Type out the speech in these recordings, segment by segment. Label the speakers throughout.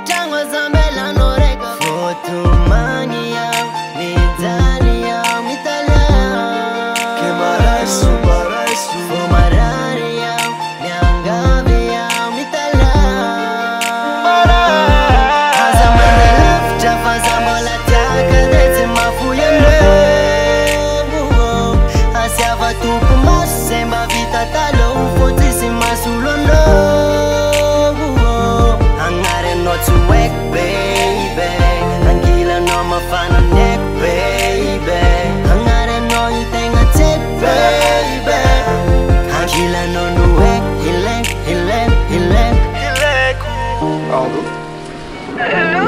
Speaker 1: Changwa zambela noreka Fotumania Mitania
Speaker 2: Mba Raiso, Mba Raiso.
Speaker 1: Fomararia Nyangavia Mitala Azamanda love Jafa zambola tiaka Dezi mafuya no Asiava tupu masemba vita talo Ufotisi masulo no Angare no to work baby Angila no mafana neck baby Angare no you think I take baby Angila no no way Hile
Speaker 2: Alô?
Speaker 3: Hello?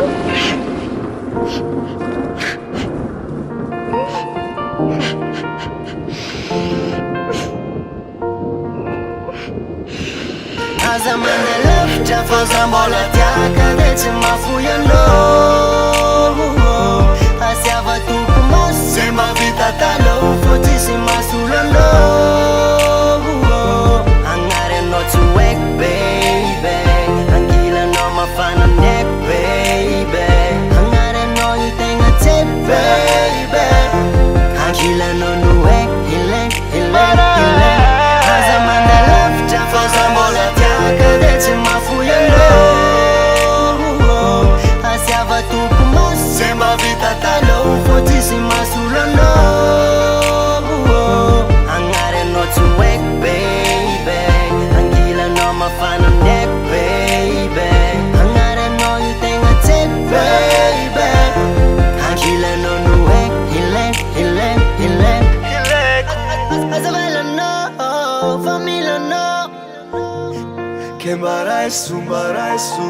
Speaker 1: Azamanda love Jafa zambola tiaka Dezi mafuya no Asiava tupu masemba vita talo Ufotisi masulo no Angare no to work baby Angila no mafana neck baby Angare no you think I take baby Angila no no way Hile Azamanda love Jafa zambola tiaka Dezi mafuya no Asiava tupu masemba vita talo Ufotisi masulo no Angare no to work baby Angila no mafana neck baby Angare no you think I take baby Angila no no way Hile Azavela no Famila no
Speaker 2: Mba Raiso, Mba Raiso.